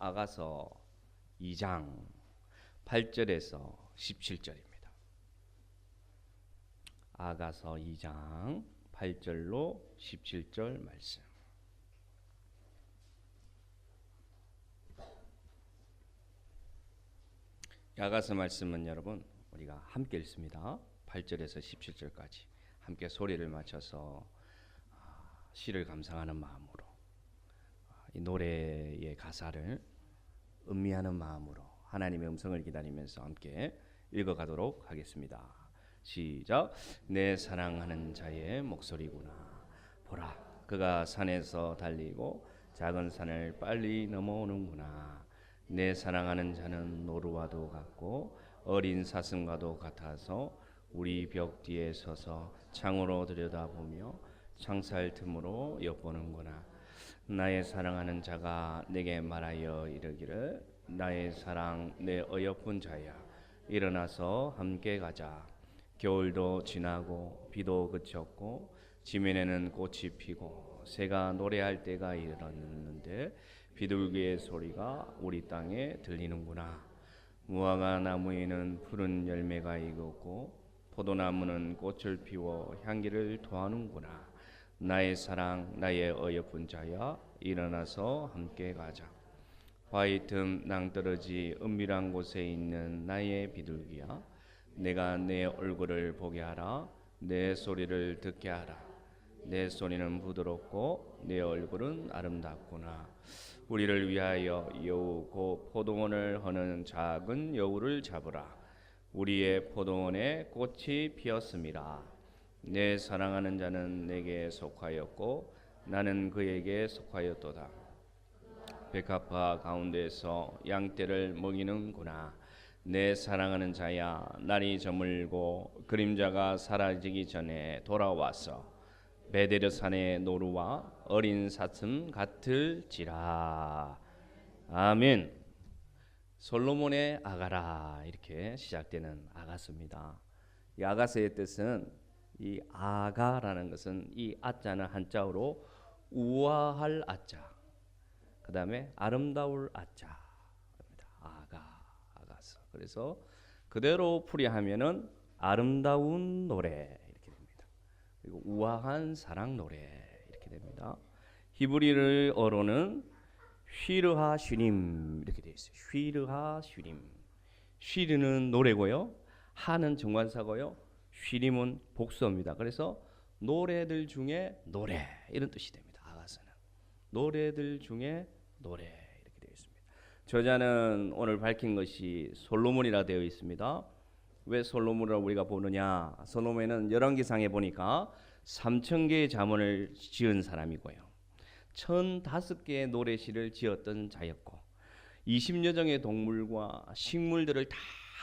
아가서 2장 8절에서 17절입니다. 아가서 2장 8절로 17절 말씀. 아가서 말씀은 여러분 우리가 함께 읽습니다. 8절에서 17절까지 함께 소리를 맞춰서 시를 감상하는 마음으로 이 노래의 가사를 음미하는 마음으로 하나님의 음성을 기다리면서 함께 읽어가도록 하겠습니다. 시작. 내 사랑하는 자의 목소리구나. 보라, 그가 산에서 달리고 작은 산을 빨리 넘어오는구나. 내 사랑하는 자는 노루와도 같고 어린 사슴과도 같아서 우리 벽 뒤에 서서 창으로 들여다보며 창살 틈으로 엿보는구나. 나의 사랑하는 자가 내게 말하여 이르기를 나의 사랑 내 어여쁜 자야, 일어나서 함께 가자. 겨울도 지나고 비도 그쳤고 지면에는 꽃이 피고 새가 노래할 때가 이르렀는데 비둘기의 소리가 우리 땅에 들리는구나. 무화과 나무에는 푸른 열매가 익었고 포도나무는 꽃을 피워 향기를 토하는구나. 나의 사랑 나의 어여쁜 자야, 일어나서 함께 가자. 바위 틈 낭떠러지 은밀한 곳에 있는 나의 비둘기야, 내가 내 얼굴을 보게 하라. 내 소리를 듣게 하라. 내 소리는 부드럽고 내 얼굴은 아름답구나. 우리를 위하여 여우 곧 포도원을 허는 작은 여우를 잡으라. 우리의 포도원에 꽃이 피었습니다. 내 사랑하는 자는 내게 속하였고 나는 그에게 속하였도다. 백합화 가운데서 양떼를 먹이는구나. 내 사랑하는 자야, 날이 저물고 그림자가 사라지기 전에 돌아와서 베데르산의 노루와 어린 사슴 같을지라. 아멘. 솔로몬의 아가라, 이렇게 시작되는 아가서입니다. 이 아가서의 뜻은, 이 아가라는 것은 이 아자는 한자어로 우아할 아자, 그 다음에 아름다울 아자, 아가서. 그래서 그대로 풀이하면은 아름다운 노래 이렇게 됩니다. 그리고 우아한 사랑 노래 이렇게 됩니다. 히브리어로는 휘르하 슈림 이렇게 되어 있어요. 휘르하 슈림. 휘르는 노래고요, 하는 정관사고요, 슈림은 복수입니다. 그래서 노래들 중에 노래 이런 뜻이 됩니다. 아가서는 노래들 중에 노래 이렇게 되어 있습니다. 저자는 오늘 밝힌 것이 솔로몬이라 되어 있습니다. 왜 솔로몬이라고 우리가 보느냐? 솔로몬은 열왕기상에 보니까 3,000개의 잠언을 지은 사람이고요, 1,005개의 노래시를 지었던 자였고 20여 종의 동물과 식물들을 다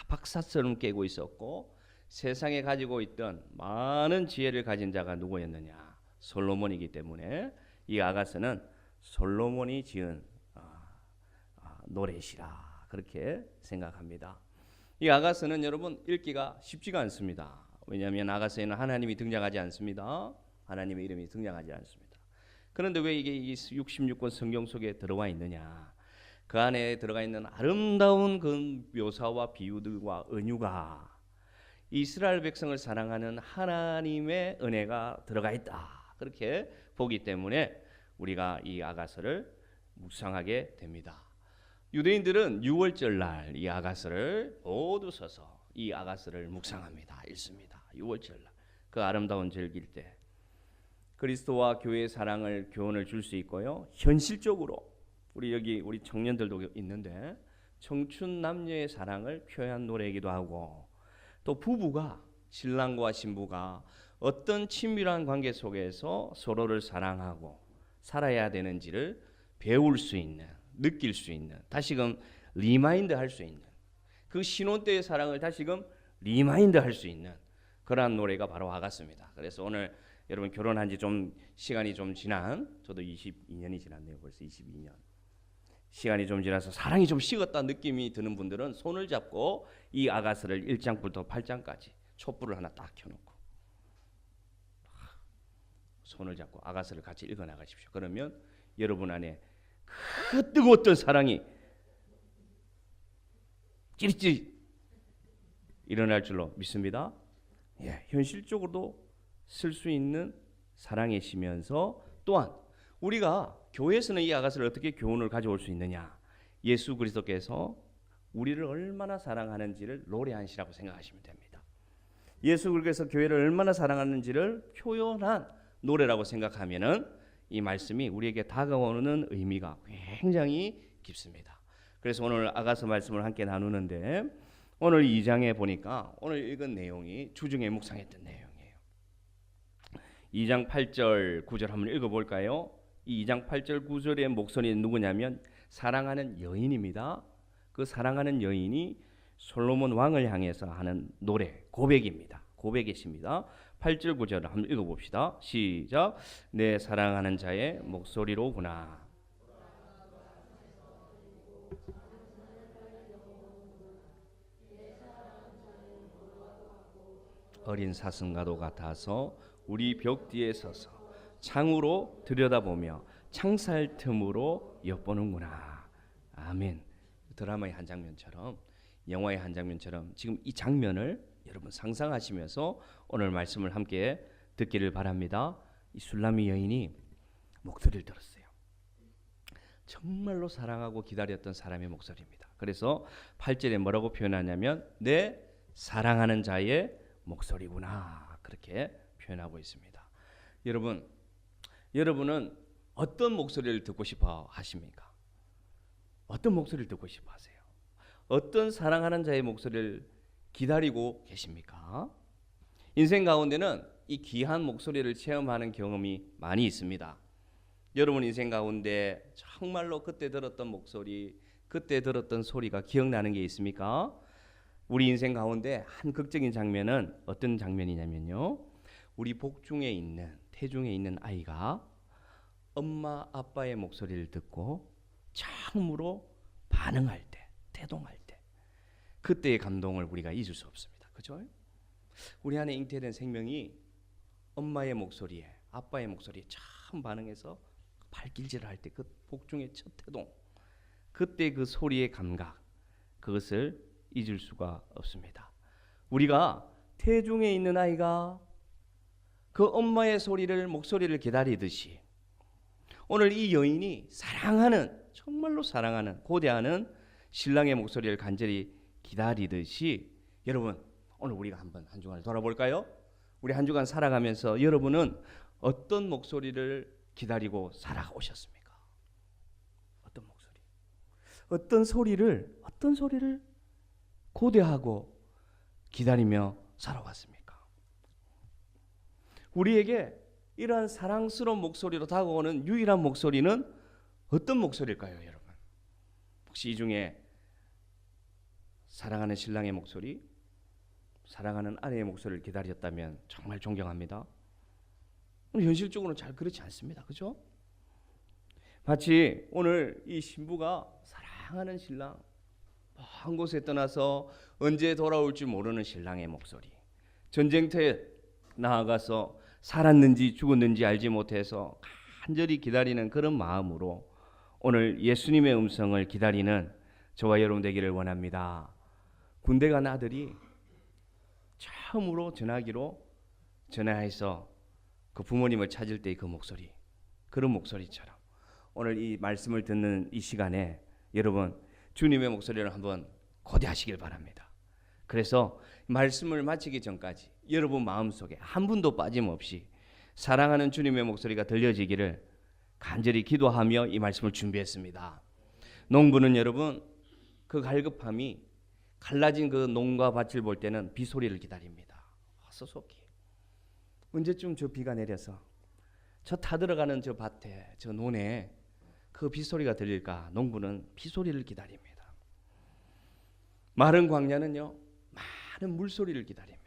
박사처럼 깨고 있었고 세상에 가지고 있던 많은 지혜를 가진 자가 누구였느냐? 솔로몬이기 때문에 이 아가서는 솔로몬이 지은 노래시라 그렇게 생각합니다. 이 아가서는 여러분 읽기가 쉽지가 않습니다. 왜냐하면 아가서에는 하나님이 등장하지 않습니다. 하나님의 이름이 등장하지 않습니다. 그런데 왜 이게 66권 성경 속에 들어와 있느냐? 그 안에 들어가 있는 아름다운 그 묘사와 비유들과 은유가 이스라엘 백성을 사랑하는 하나님의 은혜가 들어가 있다 그렇게 보기 때문에 우리가 이 아가서를 묵상하게 됩니다. 유대인들은 6월절 날 이 아가서를 모두 서서 이 아가서를 묵상합니다. 읽습니다. 6월절 날 그 아름다운 절기일 때 그리스도와 교회의 사랑을 교훈을 줄 수 있고요, 현실적으로 우리 청년들도 있는데 청춘 남녀의 사랑을 표현한 노래이기도 하고, 또 부부가, 신랑과 신부가 어떤 친밀한 관계 속에서 서로를 사랑하고 살아야 되는지를 배울 수 있는, 느낄 수 있는, 다시금 리마인드 할 수 있는, 그 신혼 때의 사랑을 다시금 리마인드 할 수 있는 그러한 노래가 바로 아가서입니다. 그래서 오늘 여러분 결혼한 지 좀 시간이 좀 지난, 저도 22년이 지났네요. 벌써 22년. 시간이 좀 지나서 사랑이 좀 식었다 느낌이 드는 분들은 손을 잡고 이 아가서를 1장부터 8장까지 촛불을 하나 딱 켜놓고 손을 잡고 아가서를 같이 읽어 나가십시오. 그러면 여러분 안에 그 뜨거웠던 사랑이 찌릿찌릿 일어날 줄로 믿습니다. 예, 현실적으로도 쓸 수 있는 사랑이시면서 또한 우리가 교회에서는 이 아가서를 어떻게 교훈을 가져올 수 있느냐? 예수 그리스도께서 우리를 얼마나 사랑하는지를 노래하시라고 생각하시면 됩니다. 예수 그리스도께서 교회를 얼마나 사랑하는지를 표현한 노래라고 생각하면은 이 말씀이 우리에게 다가오는 의미가 굉장히 깊습니다. 그래서 오늘 아가서 말씀을 함께 나누는데 오늘 2장에 보니까 오늘 읽은 내용이 주중에 묵상했던 내용이에요. 2장 8절 9절 한번 읽어볼까요? 이 2장 8절 9절의 목소리는 누구냐면 사랑하는 여인입니다. 그 사랑하는 여인이 솔로몬 왕을 향해서 하는 노래 고백입니다. 고백이십니다. 8절 9절 한번 읽어봅시다. 시작. 내 사랑하는 자의 목소리로구나. 어린 사슴과도 같아서 우리 벽 뒤에 서서 창으로 들여다보며 창살 틈으로 엿보는구나. 아멘. 드라마의 한 장면처럼 영화의 한 장면처럼 지금 이 장면을 여러분 상상하시면서 오늘 말씀을 함께 듣기를 바랍니다. 이 술람이 여인이 목소리를 들었어요. 정말로 사랑하고 기다렸던 사람의 목소리입니다. 그래서 8절에 뭐라고 표현하냐면 내 사랑하는 자의 목소리구나. 그렇게 표현하고 있습니다. 여러분은 어떤 목소리를 듣고 싶어 하십니까? 어떤 목소리를 듣고 싶어 하세요? 어떤 사랑하는 자의 목소리를 기다리고 계십니까? 인생 가운데는 이 귀한 목소리를 체험하는 경험이 많이 있습니다. 여러분 인생 가운데 정말로 그때 들었던 목소리, 그때 들었던 소리가 기억나는 게 있습니까? 우리 인생 가운데 한 극적인 장면은 어떤 장면이냐면요. 우리 복중에 있는 태중에 있는 아이가 엄마 아빠의 목소리를 듣고 처음으로 반응할 때, 태동할 때 그때의 감동을 우리가 잊을 수 없습니다. 그죠? 우리 안에 잉태된 생명이 엄마의 목소리에 아빠의 목소리에 처음 반응해서 발길질을 할 때 그 복중의 첫 태동 그때 그 소리의 감각 그것을 잊을 수가 없습니다. 우리가 태중에 있는 아이가 그 엄마의 목소리를 기다리듯이 오늘 이 여인이 사랑하는 정말로 사랑하는 고대하는 신랑의 목소리를 간절히 기다리듯이 여러분 오늘 우리가 한번 한 주간을 돌아볼까요? 우리 한 주간 살아가면서 여러분은 어떤 목소리를 기다리고 살아오셨습니까? 어떤 목소리? 어떤 소리를 고대하고 기다리며 살아왔습니까? 우리에게 이러한 사랑스러운 목소리로 다가오는 유일한 목소리는 어떤 목소리일까요, 여러분? 혹시 이 중에 사랑하는 신랑의 목소리, 사랑하는 아내의 목소리를 기다렸다면 정말 존경합니다. 현실적으로는 잘 그렇지 않습니다. 그죠? 마치 오늘 이 신부가 사랑하는 신랑, 한 곳에 떠나서 언제 돌아올지 모르는 신랑의 목소리, 전쟁터에 나아가서 살았는지 죽었는지 알지 못해서 간절히 기다리는 그런 마음으로 오늘 예수님의 음성을 기다리는 저와 여러분 되기를 원합니다. 군대 간 아들이 처음으로 전화기로 전화해서 그 부모님을 찾을 때의 그 목소리, 그런 목소리처럼 오늘 이 말씀을 듣는 이 시간에 여러분 주님의 목소리를 한번 고대하시길 바랍니다. 그래서 말씀을 마치기 전까지 여러분 마음속에 한 분도 빠짐없이 사랑하는 주님의 목소리가 들려지기를 간절히 기도하며 이 말씀을 준비했습니다. 농부는 여러분 그 갈급함이 갈라진 그 농과 밭을 볼 때는 비 소리를 기다립니다. 소속히 언제쯤 저 비가 내려서 저 타들어가는 저 밭에 저 논에 그 비 소리가 들릴까? 농부는 비 소리를 기다립니다. 마른 광야는요 많은 물 소리를 기다립니다.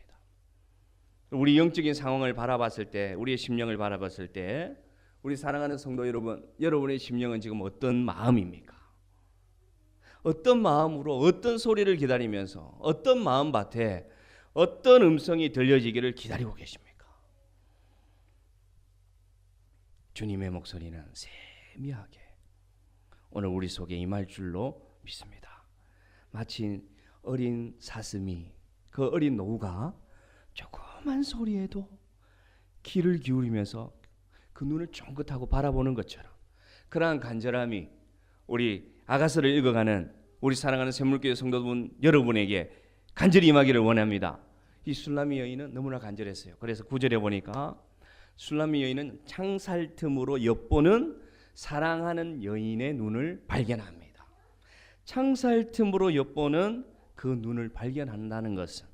우리 영적인 상황을 바라봤을 때, 우리의 심령을 바라봤을 때, 우리 사랑하는 성도 여러분, 여러분의 심령은 지금 어떤 마음입니까? 어떤 마음으로 어떤 소리를 기다리면서 어떤 마음밭에 어떤 음성이 들려지기를 기다리고 계십니까? 주님의 목소리는 세미하게 오늘 우리 속에 임할 줄로 믿습니다. 마치 어린 사슴이, 그 어린 노우가 조그만 소리에도 귀를 기울이면서 그 눈을 쫑긋하고 바라보는 것처럼, 그러한 간절함이 우리 아가서를 읽어가는 우리 사랑하는 샘물교회 성도분 여러분에게 간절히 임하기를 원합니다. 이 술람미 여인은 너무나 간절했어요. 그래서 9절에 보니까 술람미 여인은 창살 틈으로 엿보는 사랑하는 여인의 눈을 발견합니다. 창살 틈으로 엿보는 그 눈을 발견한다는 것은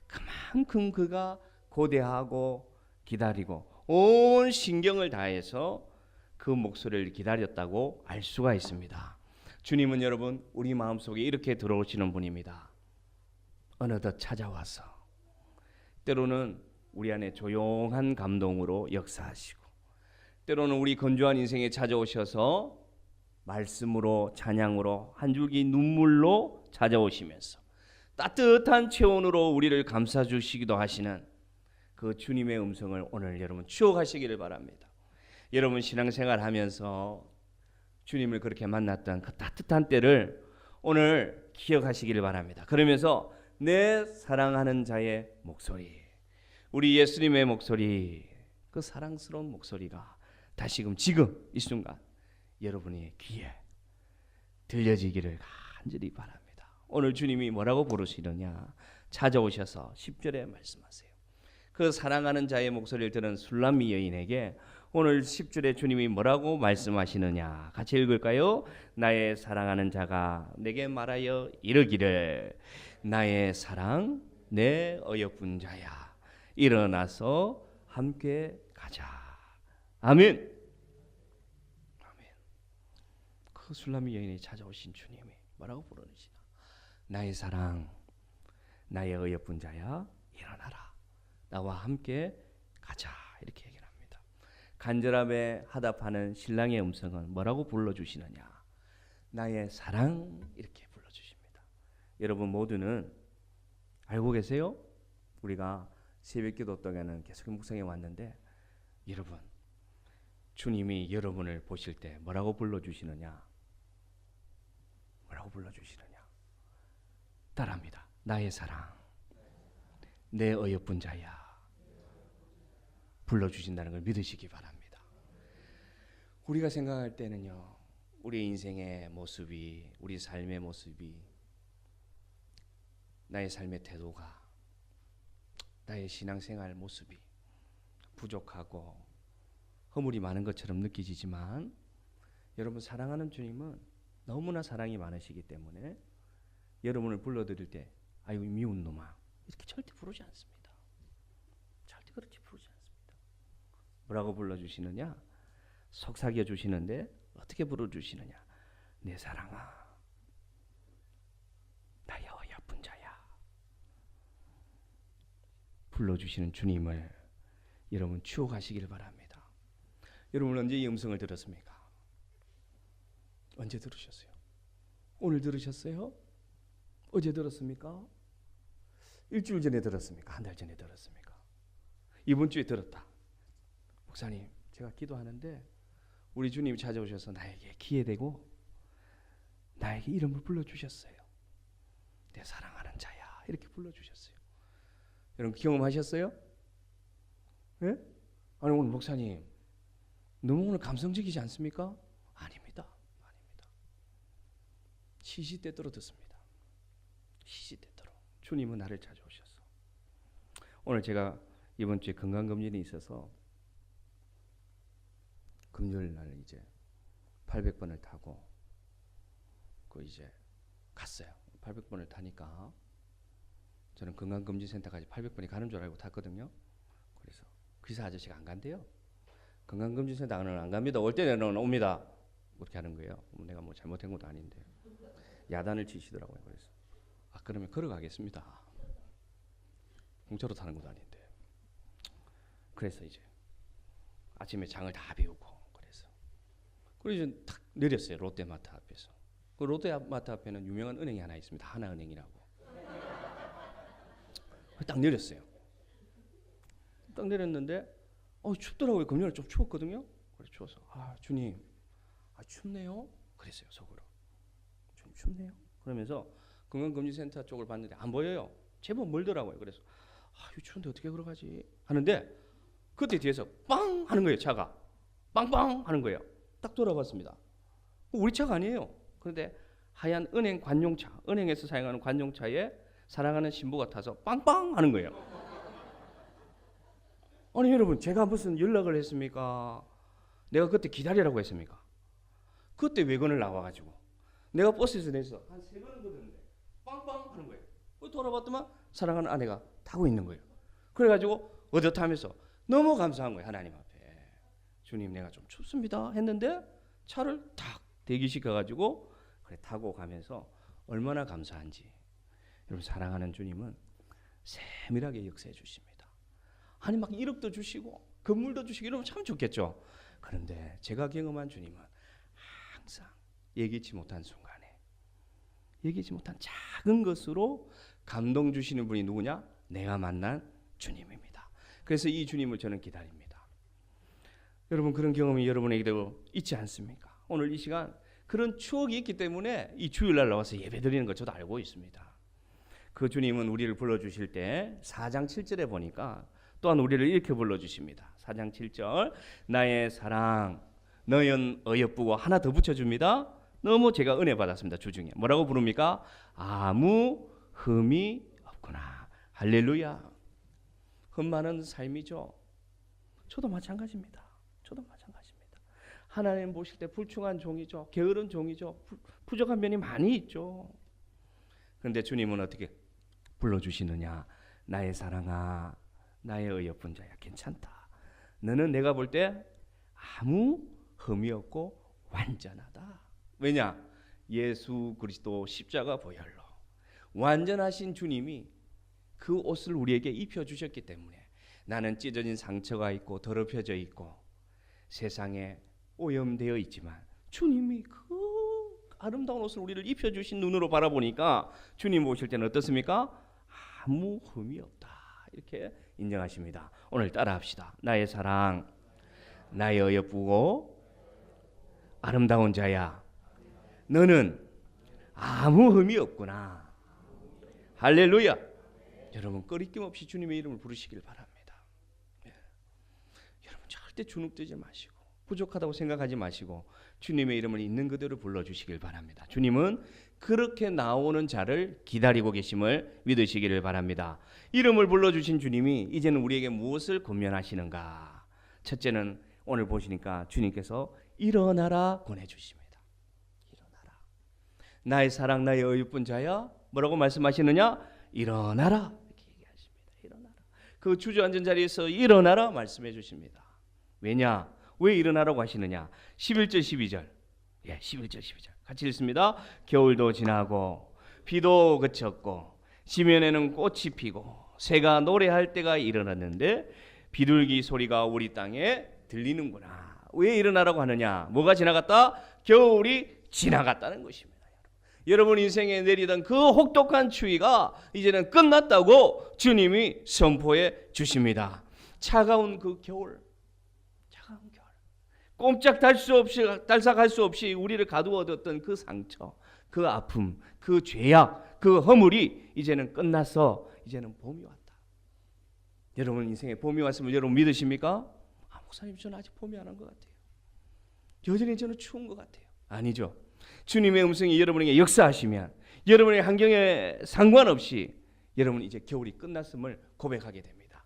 그만큼 그가 고대하고 기다리고 온 신경을 다해서 그 목소리를 기다렸다고 알 수가 있습니다. 주님은 여러분 우리 마음속에 이렇게 들어오시는 분입니다. 어느덧 찾아와서 때로는 우리 안에 조용한 감동으로 역사하시고, 때로는 우리 건조한 인생에 찾아오셔서 말씀으로, 찬양으로, 한 줄기 눈물로 찾아오시면서 따뜻한 체온으로 우리를 감싸주시기도 하시는 그 주님의 음성을 오늘 여러분 추억하시기를 바랍니다. 여러분 신앙생활 하면서 주님을 그렇게 만났던 그 따뜻한 때를 오늘 기억하시기를 바랍니다. 그러면서 내 사랑하는 자의 목소리, 우리 예수님의 목소리, 그 사랑스러운 목소리가 다시금 지금 이 순간 여러분의 귀에 들려지기를 간절히 바랍니다. 오늘 주님이 뭐라고 부르시느냐, 찾아오셔서 10절에 말씀하세요. 그 사랑하는 자의 목소리를 들은 술람미 여인에게 오늘 10절에 주님이 뭐라고 말씀하시느냐 같이 읽을까요? 나의 사랑하는 자가 내게 말하여 이르기를 나의 사랑 내 어여쁜 자야 일어나서 함께 가자. 아멘. 아멘. 그 술람미 여인이 찾아오신 주님이 뭐라고 부르시나? 나의 사랑 나의 어여쁜 자야 일어나라. 나와 함께 가자. 이렇게 얘기합니다. 간절함에 하답하는 신랑의 음성은 뭐라고 불러주시느냐? 나의 사랑 이렇게 불러주십니다. 여러분 모두는 알고 계세요? 우리가 새벽기도 동안은 계속 묵상해 왔는데 여러분 주님이 여러분을 보실 때 뭐라고 불러주시느냐? 뭐라고 불러주시느냐? 따라합니다. 나의 사랑 내 어여쁜 자야 불러주신다는 걸 믿으시기 바랍니다. 우리가 생각할 때는요, 우리 인생의 모습이, 우리 삶의 모습이, 나의 삶의 태도가, 나의 신앙생활 모습이 부족하고 허물이 많은 것처럼 느껴지지만 여러분 사랑하는 주님은 너무나 사랑이 많으시기 때문에 여러분을 불러드릴 때 아유 미운 놈아 이렇게 절대 부르지 않습니다. 절대 그렇게 부르지 않습니다. 뭐라고 불러주시느냐? 속삭여 주시는데 어떻게 불러주시느냐? 내 사랑아 나의 어여쁜 자야 불러주시는 주님을 여러분 추억하시길 바랍니다. 여러분 언제 이 음성을 들었습니까? 언제 들으셨어요? 오늘 들으셨어요? 어제 들었습니까? 일주일 전에 들었습니까? 한 달 전에 들었습니까? 이번 주에 들었다. 목사님 제가 기도하는데 우리 주님이 찾아오셔서 나에게 귀에 대고 나에게 이름을 불러주셨어요. 내 사랑하는 자야 이렇게 불러주셨어요. 여러분 경험하셨어요? 예? 아니 오늘 목사님 너무 오늘 감성적이지 않습니까? 아닙니다. 아닙니다. 시시때때로 듣습니다. 시시때때로 주님은 나를 찾아오셨어. 오늘 제가 이번 주에 건강검진이 있어서 금요일 날 이제 800번을 타고 그 이제 갔어요. 800번을 타니까 저는 건강검진센터까지 800번이 가는 줄 알고 탔거든요. 그래서 기사 아저씨가 안 간대요. 건강검진센터는 안 갑니다. 올 때는 옵니다. 그렇게 하는 거예요. 내가 뭐 잘못한 것도 아닌데 야단을 치시더라고요. 그래서 그러면 걸어가겠습니다. 공짜로 타는 것도 아닌데. 그래서 이제 아침에 장을 다 비우고 그래서 이제 탁 내렸어요. 롯데마트 앞에서. 그 롯데마트 앞에는 유명한 은행이 하나 있습니다. 하나은행이라고. 딱 내렸어요. 딱 내렸는데 춥더라고요. 금요일 좀 추웠거든요. 그래서 추워서 주님 춥네요. 그랬어요. 속으로. 좀 춥네요. 그러면서 건강검진센터 쪽을 봤는데 안 보여요. 제법 멀더라고요. 그래서 이거 추운데 어떻게 걸어가지 하는데 그때 뒤에서 빵 하는 거예요. 차가 빵빵 하는 거예요. 딱 돌아봤습니다. 우리 차가 아니에요. 그런데 하얀 은행 관용차, 은행에서 사용하는 관용차에 사랑하는 신부가 타서 빵빵 하는 거예요. 아니 여러분, 제가 무슨 연락을 했습니까? 내가 그때 기다리라고 했습니까? 그때 외근을 나와가지고 내가 버스에서 내서 한 3번을 걷었는데 빵빵 하는 거예요. 돌아봤더만 사랑하는 아내가 타고 있는 거예요. 그래가지고 어엿하면서 너무 감사한 거예요. 하나님 앞에. 주님, 내가 좀 춥습니다 했는데 차를 탁 대기시켜가지고 그래 타고 가면서 얼마나 감사한지. 여러분, 사랑하는 주님은 세밀하게 역사해 주십니다. 아니 막 1억도 주시고 건물도 주시고 이러면 참 좋겠죠. 그런데 제가 경험한 주님은 항상 예기치 못한 순간에, 예기치 못한 작은 것으로 감동 주시는 분이 누구냐? 내가 만난 주님입니다. 그래서 이 주님을 저는 기다립니다. 여러분, 그런 경험이 여러분에게도 있지 않습니까? 오늘 이 시간 그런 추억이 있기 때문에 이 주일날 나와서 예배드리는 것 저도 알고 있습니다. 그 주님은 우리를 불러주실 때 4장 7절에 보니까 또한 우리를 이렇게 불러주십니다. 4장 7절, 나의 사랑 너희는 어여쁘고 하나 더 붙여줍니다. 너무 제가 은혜 받았습니다. 주중에 뭐라고 부릅니까? 아무 흠이 없구나. 할렐루야. 흠 많은 삶이죠. 저도 마찬가지입니다. 저도 마찬가지입니다. 하나님 보실 때 불충한 종이죠. 게으른 종이죠. 부족한 면이 많이 있죠. 그런데 주님은 어떻게 불러주시느냐? 나의 사랑아, 나의 어여쁜 자야, 괜찮다. 너는 내가 볼 때 아무 흠이 없고 완전하다. 왜냐? 예수 그리스도 십자가 보혈로 완전하신 주님이 그 옷을 우리에게 입혀주셨기 때문에 나는 찢어진 상처가 있고 더럽혀져 있고 세상에 오염되어 있지만 주님이 그 아름다운 옷을 우리를 입혀주신 눈으로 바라보니까 주님 보실 때는 어떻습니까? 아무 흠이 없다. 이렇게 인정하십니다. 오늘 따라합시다. 나의 사랑, 나의 어여쁘고 아름다운 자야, 너는 아무 흠이 없구나. 할렐루야. 여러분, 꺼리낌 없이 주님의 이름을 부르시길 바랍니다. 여러분, 절대 주눅들지 마시고 부족하다고 생각하지 마시고 주님의 이름을 있는 그대로 불러주시길 바랍니다. 주님은 그렇게 나오는 자를 기다리고 계심을 믿으시기를 바랍니다. 이름을 불러주신 주님이 이제는 우리에게 무엇을 권면하시는가? 첫째는 오늘 보시니까 주님께서 일어나라 권해주십니다. 일어나라. 나의 사랑, 나의 어여쁜 자야, 뭐라고 말씀하시느냐? 일어나라. 이렇게 얘기하십니다. 일어나라. 그 주저앉은 자리에서 일어나라 말씀해 주십니다. 왜냐? 왜 일어나라고 하시느냐? 11절 12절. 11절 12절 같이 읽습니다. 겨울도 지나고 비도 그쳤고 지면에는 꽃이 피고 새가 노래할 때가 일어났는데 비둘기 소리가 우리 땅에 들리는구나. 왜 일어나라고 하느냐? 뭐가 지나갔다? 겨울이 지나갔다는 것입니다. 여러분 인생에 내리던 그 혹독한 추위가 이제는 끝났다고 주님이 선포해 주십니다. 차가운 그 겨울, 차가운 겨울, 꼼짝달싹할 수 없이 우리를 가두어뒀던 그 상처, 그 아픔, 그 죄악, 그 허물이 이제는 끝나서 이제는 봄이 왔다. 여러분 인생에 봄이 왔으면 여러분 믿으십니까? 목사님, 저는 아직 봄이 안 온 것 같아요. 여전히 저는 추운 것 같아요. 아니죠. 주님의 음성이 여러분에게 역사하시면 여러분의 환경에 상관없이 여러분 이제 겨울이 끝났음을 고백하게 됩니다.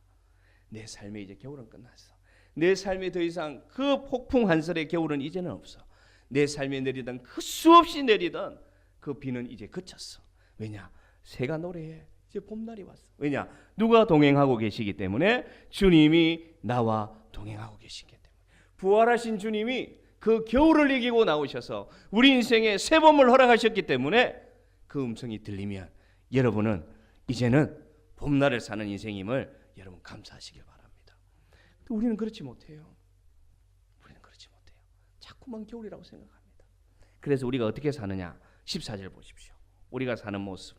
내 삶에 이제 겨울은 끝났어. 내 삶에 더 이상 그 폭풍 한설의 겨울은 이제는 없어. 내 삶에 내리던 그 수없이 내리던 그 비는 이제 그쳤어. 왜냐? 새가 노래해. 이제 봄날이 왔어. 왜냐? 누가 동행하고 계시기 때문에? 주님이 나와 동행하고 계시기 때문에. 부활하신 주님이 그 겨울을 이기고 나오셔서 우리 인생에 새 봄을 허락하셨기 때문에 그 음성이 들리면 여러분은 이제는 봄날을 사는 인생임을 여러분 감사하시길 바랍니다. 우리는 그렇지 못해요. 우리는 그렇지 못해요. 자꾸만 겨울이라고 생각합니다. 그래서 우리가 어떻게 사느냐? 14절 보십시오. 우리가 사는 모습.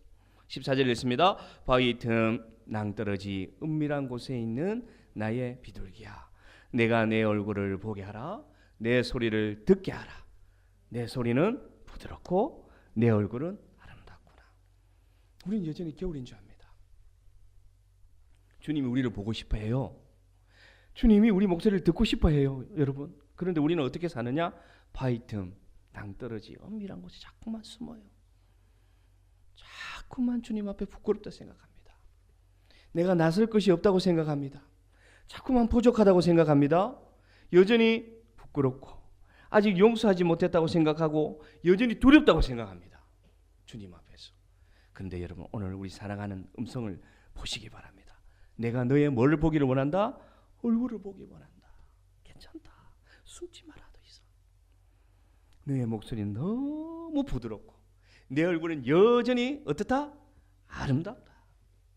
14절 읽습니다. 바위 틈 낭떠러지 은밀한 곳에 있는 나의 비둘기야, 내가 내 얼굴을 보게 하라. 내 소리를 듣게 하라. 내 소리는 부드럽고 내 얼굴은 아름답구나. 우리는 여전히 겨울인 줄 압니다. 주님이 우리를 보고 싶어 해요. 주님이 우리 목소리를 듣고 싶어 해요, 여러분. 그런데 우리는 어떻게 사느냐? 바위 틈, 낭떠러지, 은밀한 곳에 자꾸만 숨어요. 자꾸만 주님 앞에 부끄럽다 생각합니다. 내가 나설 것이 없다고 생각합니다. 자꾸만 부족하다고 생각합니다. 여전히 부끄럽고 아직 용서하지 못했다고 생각하고 여전히 두렵다고 생각합니다. 주님 앞에서. 그런데 여러분, 오늘 우리 사랑하는 음성을 보시기 바랍니다. 내가 너의 뭘 보기를 원한다? 얼굴을 보기 원한다. 괜찮다. 숨지 마라 더 이상. 너의 목소리는 너무 부드럽고 내 얼굴은 여전히 어떻다? 아름답다.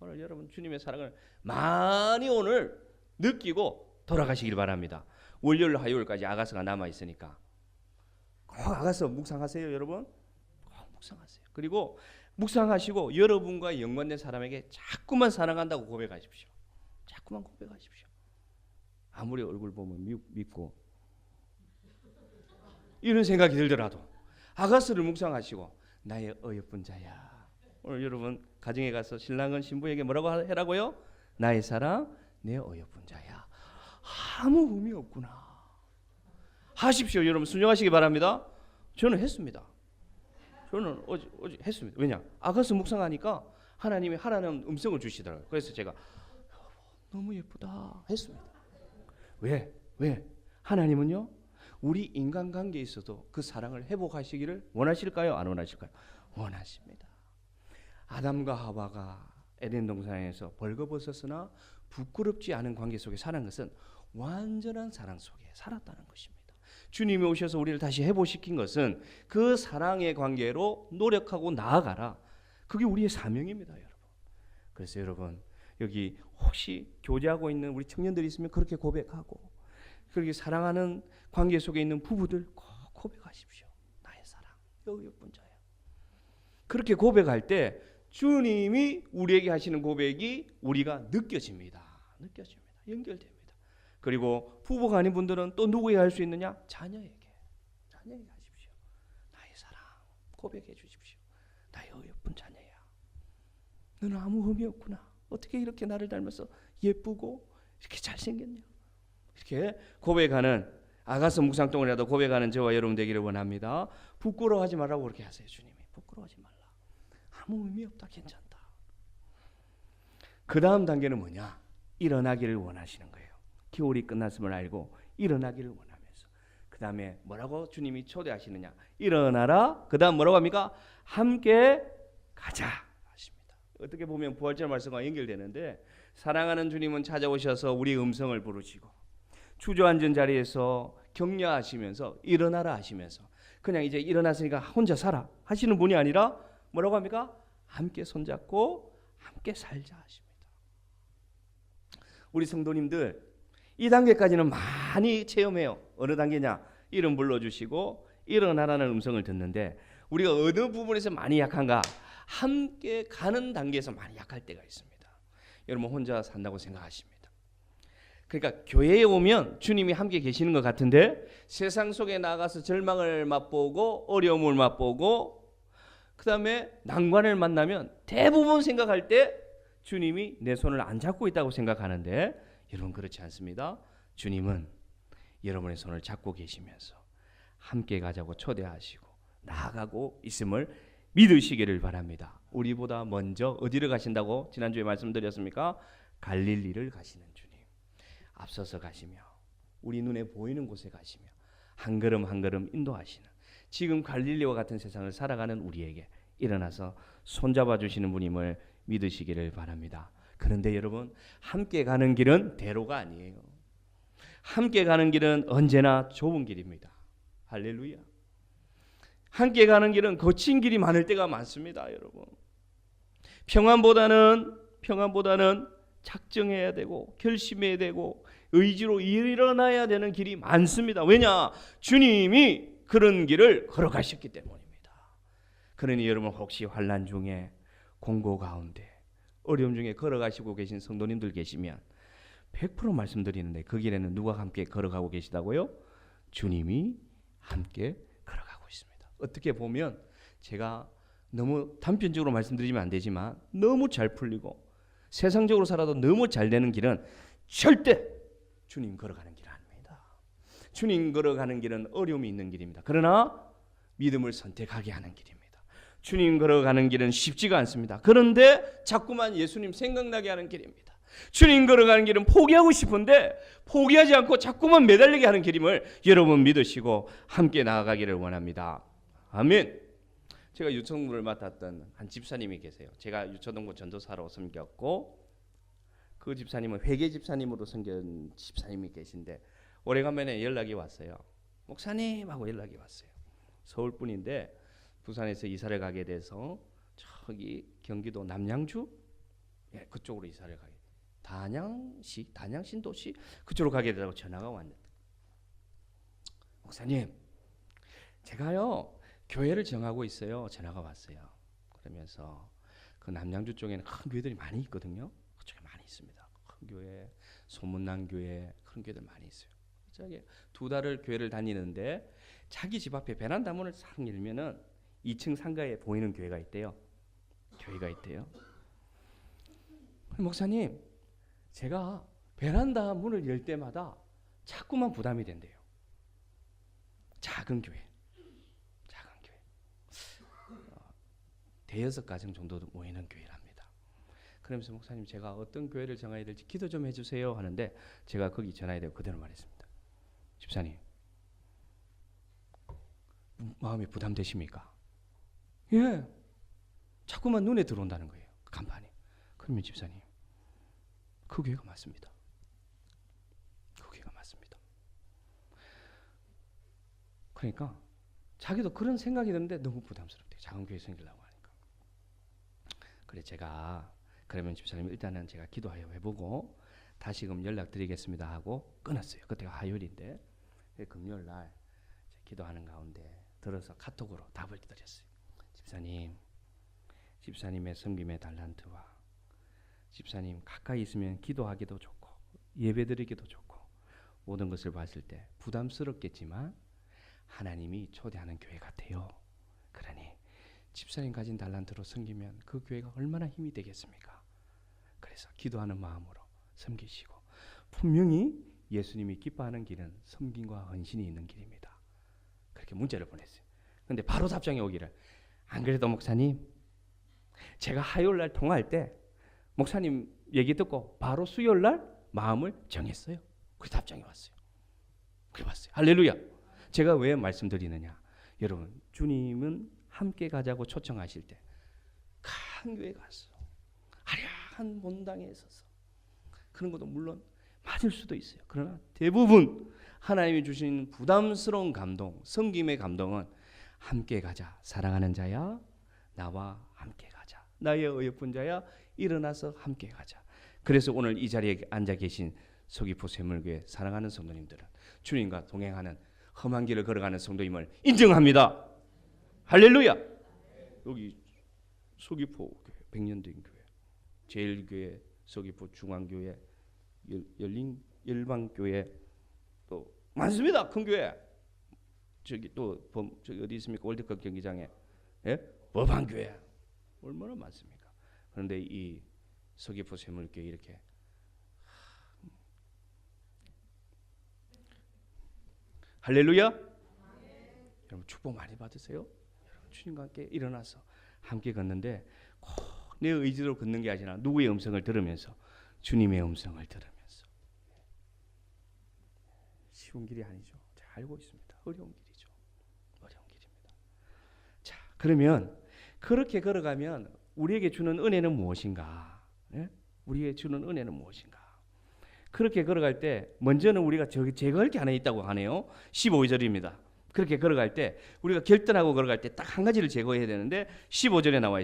오늘 여러분 주님의 사랑을 많이 오늘 느끼고 돌아가시길 바랍니다. 월요일 화요일까지 아가서가 남아 있으니까 꼭 아가서 묵상하세요, 여러분. 꼭 묵상하세요. 그리고 묵상하시고 여러분과 연관된 사람에게 자꾸만 사랑한다고 고백하십시오. 자꾸만 고백하십시오. 아무리 얼굴 보면 믿고 이런 생각이 들더라도 아가서를 묵상하시고 나의 어여쁜 자야. 오늘 여러분 가정에 가서 신랑은 신부에게 뭐라고 해라고요? 나의 사랑, 내 어여쁜 자야. 아무 의미 없구나. 하십시오, 여러분. 순종하시기 바랍니다. 저는 했습니다. 저는 어제 했습니다. 왜냐? 아가서 묵상하니까 하나님이 하라는 음성을 주시더라고요. 그래서 제가 너무 예쁘다 했습니다. 왜? 하나님은요, 우리 인간관계에 있어도 그 사랑을 회복하시기를 원하실까요? 안 원하실까요? 원하십니다. 아담과 하와가 에덴 동산에서 벌거벗었으나 부끄럽지 않은 관계 속에 사는 것은 완전한 사랑 속에 살았다는 것입니다. 주님이 오셔서 우리를 다시 회복시킨 것은 그 사랑의 관계로 노력하고 나아가라. 그게 우리의 사명입니다, 여러분. 그래서 여러분, 여기 혹시 교제하고 있는 우리 청년들이 있으면 그렇게 고백하고, 그렇게 사랑하는 관계 속에 있는 부부들 꼭 고백하십시오. 나의 사랑, 어여쁜 자야. 그렇게 고백할 때 주님이 우리에게 하시는 고백이 우리가 느껴집니다. 연결됩니다. 그리고 부부가 아닌 분들은 또 누구에게 할 수 있느냐? 자녀에게 하십시오. 나의 사랑 고백해 주십시오. 나의 어여쁜 자녀야. 너는 아무 흠이 없구나. 어떻게 이렇게 나를 닮아서 예쁘고 이렇게 잘생겼냐. 이렇게 고백하는, 아가서 묵상동이라도 고백하는 저와 여러분 되기를 원합니다. 부끄러워하지 말라고 그렇게 하세요. 주님이 부끄러워하지 말라. 아무 의미 없다. 괜찮다. 그 다음 단계는 뭐냐? 일어나기를 원하시는 거예요. 겨울이 끝났음을 알고 일어나기를 원하면서, 그 다음에 뭐라고 주님이 초대하시느냐? 일어나라. 그 다음 뭐라고 합니까? 함께 가자 하십니다. 어떻게 보면 부활절 말씀과 연결되는데, 사랑하는 주님은 찾아오셔서 우리 음성을 부르시고 주저앉은 자리에서 격려하시면서 일어나라 하시면서, 그냥 이제 일어났으니까 혼자 살아 하시는 분이 아니라 뭐라고 합니까? 함께 손잡고 함께 살자 하십니다. 우리 성도님들 이 단계까지는 많이 체험해요. 어느 단계냐? 이름 불러주시고 일어나라는 음성을 듣는데, 우리가 어느 부분에서 많이 약한가? 함께 가는 단계에서 많이 약할 때가 있습니다. 여러분 혼자 산다고 생각하십니다. 그러니까 교회에 오면 주님이 함께 계시는 것 같은데, 세상 속에 나가서 절망을 맛보고 어려움을 맛보고 그 다음에 난관을 만나면 대부분 생각할 때 주님이 내 손을 안 잡고 있다고 생각하는데, 여러분 그렇지 않습니다. 주님은 여러분의 손을 잡고 계시면서 함께 가자고 초대하시고 나아가고 있음을 믿으시기를 바랍니다. 우리보다 먼저 어디를 가신다고 지난주에 말씀드렸습니까? 갈릴리를 가시는 주님. 앞서서 가시며 우리 눈에 보이는 곳에 가시며 한 걸음 한 걸음 인도하시는, 지금 갈릴리와 같은 세상을 살아가는 우리에게 일어나서 손잡아 주시는 분임을 믿으시기를 바랍니다. 그런데 여러분, 함께 가는 길은 대로가 아니에요. 함께 가는 길은 언제나 좁은 길입니다. 할렐루야. 함께 가는 길은 거친 길이 많을 때가 많습니다, 여러분. 평안보다는 작정해야 되고 결심해야 되고 의지로 일어나야 되는 길이 많습니다. 왜냐? 주님이 그런 길을 걸어가셨기 때문입니다. 그러니 여러분 혹시 환난 중에 공고 가운데 어려움 중에 걸어가시고 계신 성도님들 계시면 100% 말씀드리는데, 그 길에는 누가 함께 걸어가고 계시다고요? 주님이 함께 걸어가고 있습니다. 어떻게 보면 제가 너무 단편적으로 말씀드리면 안 되지만 너무 잘 풀리고 세상적으로 살아도 너무 잘 되는 길은 절대 주님 걸어가는 길 아닙니다. 주님 걸어가는 길은 어려움이 있는 길입니다. 그러나 믿음을 선택하게 하는 길입니다. 주님 걸어가는 길은 쉽지가 않습니다. 그런데 자꾸만 예수님 생각나게 하는 길입니다. 주님 걸어가는 길은 포기하고 싶은데 포기하지 않고 자꾸만 매달리게 하는 길임을 여러분 믿으시고 함께 나아가기를 원합니다. 아멘. 제가 유초동부를 맡았던 한 집사님이 계세요. 제가 유초동부 전도사로 섬겼고 그 집사님은 회계 집사님으로 섬긴 집사님이 계신데 오래간만에 연락이 왔어요. 목사님 하고 연락이 왔어요. 서울 분인데 부산에서 이사를 가게 돼서 저기 경기도 남양주 그쪽으로 이사를 가게 단양시 단양신도시 그쪽으로 가게 되라고 전화가 왔는데 목사님 제가요 교회를 정하고 있어요. 전화가 왔어요. 그러면서 그 남양주 쪽에는 큰 교회들이 많이 있거든요. 그쪽에 많이 있습니다. 큰 교회, 소문난 교회 그런 교회들 많이 있어요. 저기 2달을 교회를 다니는데 자기 집 앞에 베란다 문을 싹 열면은 2층 상가에 보이는 교회가 있대요. 교회가 있대요. 목사님, 제가 베란다 문을 열 때마다 자꾸만 부담이 된대요. 작은 교회. 대여섯 가정 정도 모이는 교회랍니다. 그러면서 목사님 제가 어떤 교회를 정해야 될지 기도 좀 해주세요 하는데 제가 거기 전화해야 되고 그대로 말했습니다. 집사님 마음이 부담되십니까? 예. 자꾸만 눈에 들어온다는 거예요. 간판이. 그러면 집사님 그 교회가 맞습니다. 그 교회가 맞습니다. 그러니까 자기도 그런 생각이 드는데 너무 부담스럽대요. 작은 교회 생기려고 하니까. 그래 제가 그러면 집사님 일단은 제가 기도하여 해보고 다시금 연락드리겠습니다 하고 끊었어요. 그때가 화요일인데 금요일날 기도하는 가운데 들어서 카톡으로 답을 드렸어요. 집사님의 섬김의 달란트와 집사님 가까이 있으면 기도하기도 좋고 예배드리기도 좋고 모든 것을 봤을 때 부담스럽겠지만 하나님이 초대하는 교회 같아요. 그러니 집사님 가진 달란트로 섬기면 그 교회가 얼마나 힘이 되겠습니까? 그래서 기도하는 마음으로 섬기시고 분명히 예수님이 기뻐하는 길은 섬김과 헌신이 있는 길입니다. 그렇게 문자를 보냈어요. 그런데 바로 답장이 오기를 안 그래도 목사님 제가 화요일날 통화할 때 목사님 얘기 듣고 바로 수요일날 마음을 정했어요. 그 답장이 왔어요. 그래 봤어요. 할렐루야. 제가 왜 말씀드리느냐. 여러분 주님은 함께 가자고 초청하실 때 큰 교회 가서 아련한 본당에 서서 그런 것도 물론 맞을 수도 있어요. 그러나 대부분 하나님이 주신 부담스러운 감동, 섬김의 감동은 함께 가자. 사랑하는 자야 나와 함께 가자. 나의 어여쁜 자야 일어나서 함께 가자. 그래서 오늘 이 자리에 앉아 계신 서귀포 샘물교회 사랑하는 성도님들은 주님과 동행하는 험한 길을 걸어가는 성도임을 인정합니다. 할렐루야. 여기 서귀포 교회 100년 된 교회 제일교회 서귀포 중앙교회 열린 열방교회 또 많습니다. 큰 교회 저기 또 저기 어디 있습니까? 월드컵 경기장에 법안교회 얼마나 많습니까? 그런데 이 서귀포 샘물교회 이렇게 할렐루야. 여러분 축복 많이 받으세요. 여러분 주님과 함께 일어나서 함께 걷는데 꼭 내 의지로 걷는 게 아니라 누구의 음성을 들으면서 주님의 음성을 들으면서 쉬운 길이 아니죠. 잘 알고 있습니다. 어려운 길이죠. 어려운 길입니다. 자, 그러면 그렇게 걸어가면 우리에게 주는 은혜는 무엇인가? 네? 우리에게 주는 은혜는 무엇인가? 그렇게 걸어갈 때 먼저는 우리가 제거할 게 하나 있다고 하네요. 15절입니다. 그렇게 걸어갈 때 우리가 결단하고 걸어갈 때 딱 한 가지를 제거해야 되는데 15절에 나와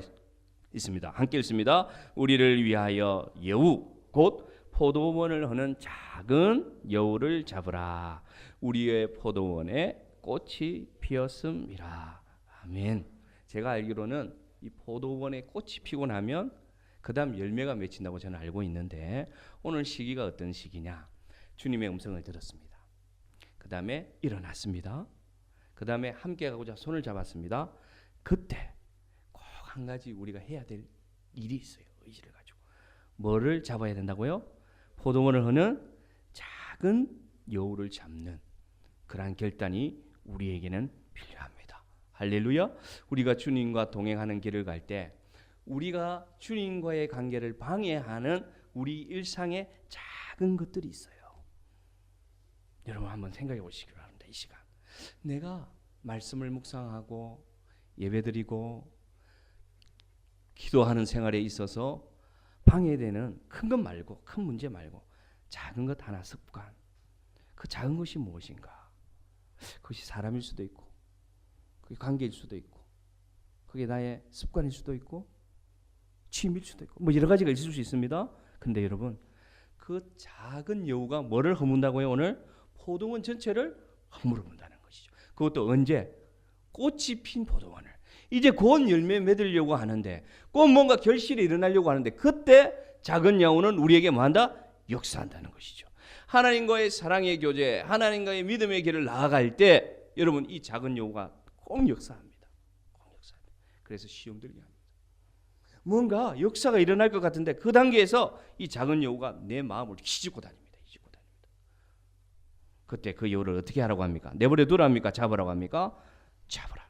있습니다. 함께 읽습니다. 우리를 위하여 여우 곧 포도원을 허는 작은 여우를 잡으라. 우리의 포도원에 꽃이 피었음이라. 아멘. 제가 알기로는 이 포도원에 꽃이 피고 나면 그 다음 열매가 맺힌다고 저는 알고 있는데 오늘 시기가 어떤 시기냐. 주님의 음성을 들었습니다. 그 다음에 일어났습니다. 그 다음에 함께 가고자 손을 잡았습니다. 그때 꼭 한 가지 우리가 해야 될 일이 있어요. 의지를 가지고. 뭐를 잡아야 된다고요? 포도원을 허는 작은 여우를 잡는 그러한 결단이 우리에게는 필요합니다. 할렐루야. 우리가 주님과 동행하는 길을 갈 때 우리가 주님과의 관계를 방해하는 우리 일상의 작은 것들이 있어요. 여러분 한번 생각해 보시기 바랍니다. 이 시간 내가 말씀을 묵상하고 예배드리고 기도하는 생활에 있어서 방해되는 큰 것 말고, 큰 문제 말고 작은 것 하나, 습관. 그 작은 것이 무엇인가? 그것이 사람일 수도 있고, 그게 관계일 수도 있고, 그게 나의 습관일 수도 있고, 취미일 수도 있고, 뭐 여러 가지가 있을 수 있습니다. 근데 여러분, 그 작은 여우가 뭐를 허문다고요? 오늘 포도원 전체를 허물어본다는 것이죠. 그것도 언제? 꽃이 핀 포도원을. 이제 곧 열매 맺으려고 하는데, 곧 뭔가 결실이 일어나려고 하는데, 그때 작은 여우는 우리에게 뭐한다? 역사한다는 것이죠. 하나님과의 사랑의 교제, 하나님과의 믿음의 길을 나아갈 때 여러분 이 작은 여우가 꼭 역사합니다. 꼭 역사합니다. 그래서 시험 들게 합니다. 뭔가 역사가 일어날 것 같은데 그 단계에서 이 작은 여우가 내 마음을 휘젓고 다닙니다. 휘젓고 다닙니다. 그때 그 여우를 어떻게 하라고 합니까? 내버려 두랍니까? 잡으라고 합니까? 잡으라.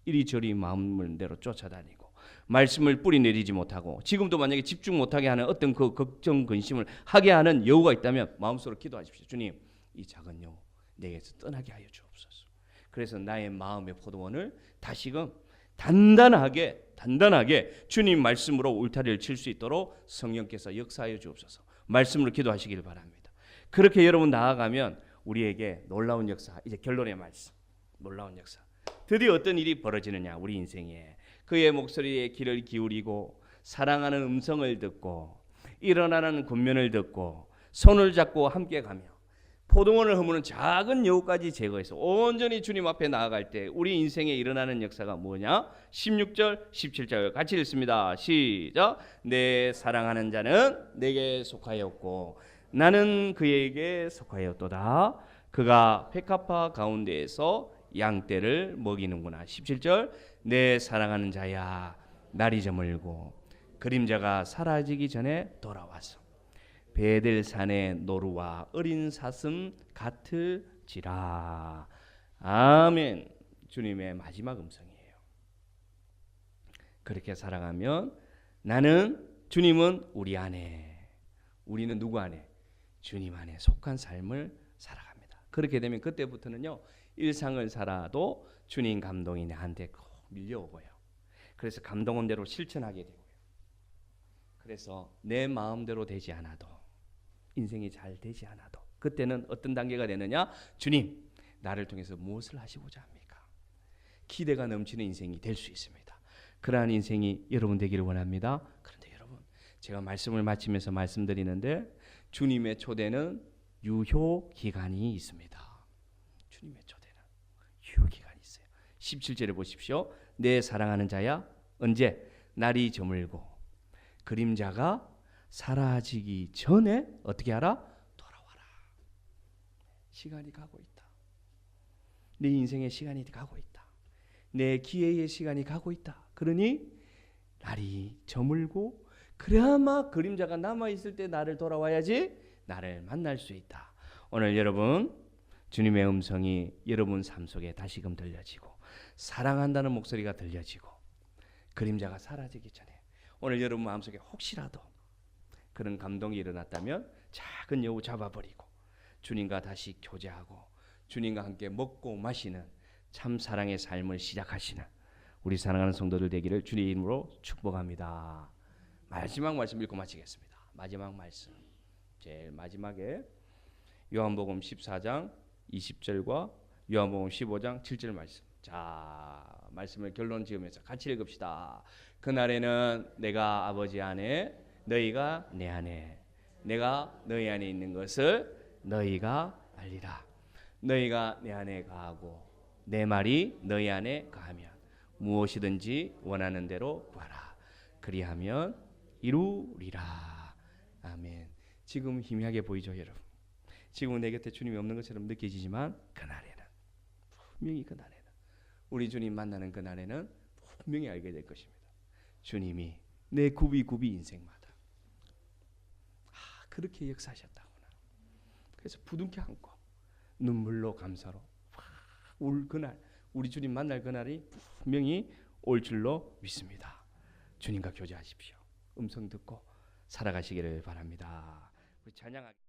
이리저리 마음을 대로 쫓아다니고 말씀을 뿌리 내리지 못하고 지금도 만약에 집중 못하게 하는 어떤 그 걱정 근심을 하게 하는 여우가 있다면 마음속으로 기도하십시오. 주님, 이 작은 여우 내게서 떠나게 하여 주옵소서. 그래서 나의 마음의 포도원을 다시금 단단하게 주님 말씀으로 울타리를 칠 수 있도록 성령께서 역사하여 주옵소서. 말씀으로 기도하시길 바랍니다. 그렇게 여러분 나아가면 우리에게 놀라운 역사, 이제 결론의 말씀, 놀라운 역사. 드디어 어떤 일이 벌어지느냐, 우리 인생에. 그의 목소리에 귀를 기울이고 사랑하는 음성을 듣고 일어나는 권면을 듣고 손을 잡고 함께 가며 포도원을 허무는 작은 여우까지 제거해서 온전히 주님 앞에 나아갈 때 우리 인생에 일어나는 역사가 뭐냐? 16절 17절 같이 읽습니다. 시작. 내 사랑하는 자는 내게 속하였고 나는 그에게 속하였도다. 그가 백합화 가운데에서 양떼를 먹이는구나. 17절. 내 사랑하는 자야, 날이 저물고 그림자가 사라지기 전에 돌아와서 베델산의 노루와 어린 사슴 같을지라. 아멘. 주님의 마지막 음성이에요. 그렇게 살아가면 나는, 주님은 우리 안에, 우리는 누구 안에? 주님 안에 속한 삶을 살아갑니다. 그렇게 되면 그때부터는요, 일상을 살아도 주님 감동이 나한테 꼭 밀려오고요. 그래서 감동 온 대로 실천하게 되고요. 그래서 내 마음대로 되지 않아도, 인생이 잘 되지 않아도 그때는 어떤 단계가 되느냐? 주님, 나를 통해서 무엇을 하시고자 합니까? 기대가 넘치는 인생이 될 수 있습니다. 그러한 인생이 여러분 되기를 원합니다. 그런데 여러분, 제가 말씀을 마치면서 말씀드리는데 주님의 초대는 유효 기간이 있습니다. 주님의 초대는 유효 기간이 있어요. 17절에 보십시오. 내 사랑하는 자야, 언제? 날이 저물고 그림자가 사라지기 전에 어떻게 하라? 돌아와라. 시간이 가고 있다. 내 인생의 시간이 가고 있다. 내 기회의 시간이 가고 있다. 그러니 날이 저물고 그래야만 그림자가 남아있을 때 나를 돌아와야지 나를 만날 수 있다. 오늘 여러분, 주님의 음성이 여러분 삶 속에 다시금 들려지고 사랑한다는 목소리가 들려지고 그림자가 사라지기 전에 오늘 여러분 마음속에 혹시라도 그런 감동이 일어났다면 작은 여우 잡아버리고 주님과 다시 교제하고 주님과 함께 먹고 마시는 참 사랑의 삶을 시작하시는 우리 사랑하는 성도들 되기를 주님 이름으로 축복합니다. 마지막 말씀 읽고 마치겠습니다. 마지막 말씀, 제일 마지막에 요한복음 14장 20절과 요한복음 15장 7절 말씀. 자, 말씀을 결론 지으면서 같이 읽읍시다. 그날에는 내가 아버지 안에, 너희가 내 안에, 내가 너희 안에 있는 것을 너희가 알리라. 너희가 내 안에 거하고 내 말이 너희 안에 거하면 무엇이든지 원하는 대로 구하라. 그리하면 이루리라. 아멘. 지금 희미하게 보이죠, 여러분? 지금 내 곁에 주님이 없는 것처럼 느껴지지만 그날에는, 분명히 그날에는, 우리 주님 만나는 그날에는 분명히 알게 될 것입니다. 주님이 내 굽이굽이 인생마다 그렇게 역사하셨다구나. 그래서 부둥켜 안고 눈물로 감사로 울 그날, 우리 주님 만날 그날이 분명히 올 줄로 믿습니다. 주님과 교제하십시오. 음성 듣고 살아가시기를 바랍니다. 우리 찬양하기